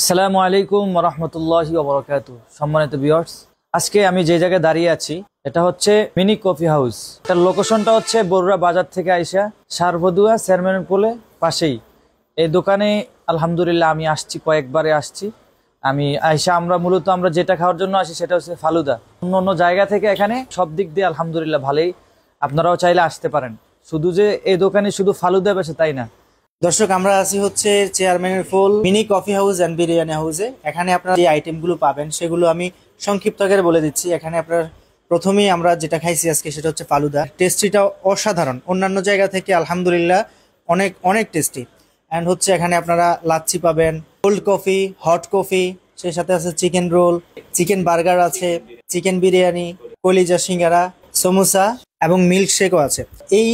আসসালামু আলাইকুম রহমতুল্লাহি ওয়া বারাকাতুহু। সম্মানিত ভিউয়ার্স, আজকে আমি যে জায়গায় দাঁড়িয়ে আছি এটা হচ্ছে মিনি কফি হাউস। এটার লোকেশনটা হচ্ছে বরুড়া বাজার থেকে আইসা সারবদুয়া চেয়ারম্যান পোলে পাশেই। এই দোকানে আলহামদুলিল্লাহ আমি আসছি, কয়েকবারে আসছি। আমি আইসা আমরা যেটা খাওয়ার জন্য আসি সেটা হচ্ছে ফালুদা। অন্য অন্য জায়গা থেকে এখানে সব দিক দিয়ে আলহামদুলিল্লাহ ভালোই, আপনারাও চাইলে আসতে পারেন। শুধু যে এই দোকানে শুধু ফালুদা বেচে তাই না। দর্শক, আমরা আছি হচ্ছে চেয়ারম্যানের full mini coffee house and biryani হাউসে। এখানে আপনারা যে আইটেমগুলো পাবেন সেগুলো আমি সংক্ষিপ্ত আকারে বলে দিচ্ছি। এখানে আপনার প্রথমেই আমরা যেটা খাইছি আজকে সেটা হচ্ছে ফালুদা। টেস্টিটা অসাধারণ, অন্যান্য জায়গা থেকে আলহামদুলিল্লাহ অনেক অনেক টেস্টি। অ্যান্ড হচ্ছে এখানে আপনারা লাচ্ছি পাবেন, কোল্ড কফি, হট কফি, সেই সাথে আছে চিকেন রোল, চিকেন বার্গার আছে, চিকেন বিরিয়ানি, কলিজা সিঙ্গারা, সমোসা এবং মিল্কশেকও আছে। এই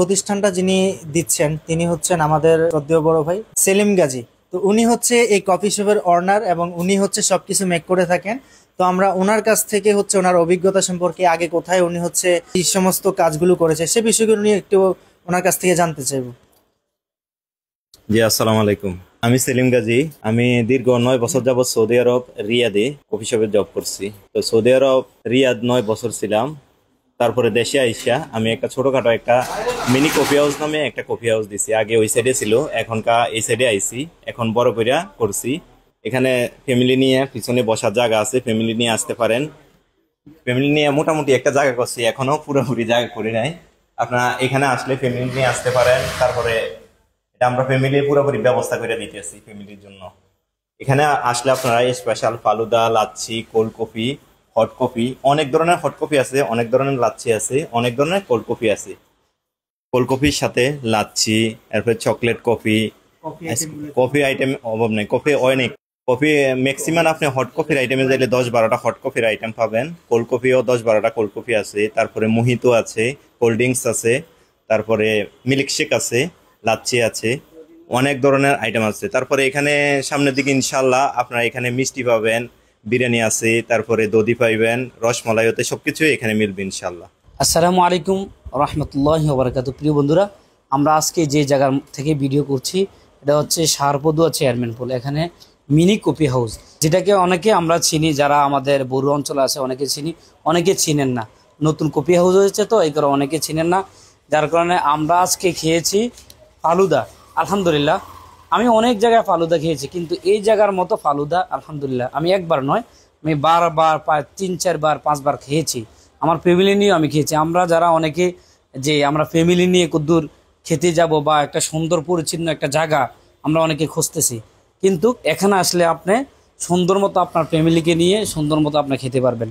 প্রতিষ্ঠানটা যিনি দিচ্ছেন তিনি হচ্ছেন আমাদের শ্রদ্ধেয় বড় ভাই সেলিম গাজী। তো উনি হচ্ছে এই কফি শপের অনার এবং উনি হচ্ছে সবকিছু মেক করে থাকেন। তো আমরা ওনার কাছ থেকে হচ্ছে ওনার অভিজ্ঞতা সম্পর্কে, আগে কোথায় উনি হচ্ছে এই সমস্ত কাজগুলো করেছে সে বিষয়গুলো নিয়ে একটু ওনার কাছ থেকে জানতে চাইবো। জি, আসসালামু আলাইকুম। আমি সেলিম গাজী। আমি দীর্ঘ 9 বছর যাবৎ সৌদি আরব রিয়াদে কফি শপে জব করছি। তো সৌদি আরব রিয়াদ 9 বছর ছিলাম। তারপরে দেশে আইসা আমি একটা ছোটখাটো একটা মিনি কফি হাউস নামে একটা কফি হাউস দিছি। আগে ওই সাইডে ছিল, এখনকার এই সাইডে আইছি, এখন বড় কইরা করছি। এখানে ফ্যামিলি নিয়ে পিছনে বসার জায়গা আছে, ফ্যামিলি নিয়ে আসতে পারেন। ফ্যামিলি নিয়ে মোটামুটি একটা জায়গা করছি, এখনো পুরোপুরি জায়গা করি নাই। আপনারা এখানে আসলে ফ্যামিলি নিয়ে আসতে পারেন। তারপরে এটা আমরা ফ্যামিলির পুরোপুরি ব্যবস্থা করে দিতেছি ফ্যামিলির জন্য। এখানে আসলে আপনারা special falooda, lassi, cold coffee, hot coffee, অনেক ধরনের হট কফি আছে, অনেক ধরনের লাচ্ছি আছে, অনেক ধরনের কোল্ড কফি আছে। কোল্ড কফির সাথে লাচ্ছি, এরপরে চকলেট কফি, কফি আইটেম অভাব নেই। কফি অনেক কফি ম্যাক্সিমাম আপনি হট কফির আইটেমে যাইলে 10-12টা হট কফির আইটেম পাবেন। কোল্ড কফিও 10-12টা কোল্ড কফি আছে। তারপরে মোহিতো আছে, কোল্ড ড্রিঙ্কস আছে, তারপরে মিল্কশেক আছে, লাচ্ছি আছে, অনেক ধরনের আইটেম আছে। তারপরে এখানে সামনের দিকে ইনশাল্লাহ আপনারা এখানে মিষ্টি পাবেন, বিরিয়ানি আছে, তারপরে দধি পাইবেন, রসমালাই হতে সবকিছু এখানে মিলবে ইনশাল্লাহ। আসসালামু আলাইকুম রহমতুল্লাহি ওয়া বারাকাতুহু। প্রিয় বন্ধুরা, আমরা আজকে যে জায়গার থেকে ভিডিও করছি এটা হচ্ছে সারপদুয়া চেয়ারম্যান পোল। এখানে মিনি কফি হাউস, যেটাকে অনেকে আমরা চিনি, যারা আমাদের বড় অঞ্চলে আছে অনেকে চিনি, অনেকে চিনেন না। নতুন কফি হাউস হয়েছে তো এই কারণে অনেকে চিনেন না, যার কারণে আমরা আজকে খেয়েছি ফালুদা। আলহামদুলিল্লাহ, আমি অনেক জায়গায় ফালুদা খেয়েছি, কিন্তু এই জায়গার মতো ফালুদা আলহামদুলিল্লাহ আমি একবার নয়, আমি বারবার, প্রায় 3-4 বার 5 বার খেয়েছি। আমার ফ্যামিলি নিয়েও আমি খেয়েছি। আমরা যারা অনেকে যে আমরা ফ্যামিলি নিয়ে কদ্দূর খেতে যাব বা একটা সুন্দর পরিচ্ছন্ন একটা জায়গা আমরা অনেকে খুঁজতেছি, কিন্তু এখানে আসলে আপনি সুন্দর মতো আপনার ফ্যামিলিকে নিয়ে সুন্দর মতো আপনি খেতে পারবেন।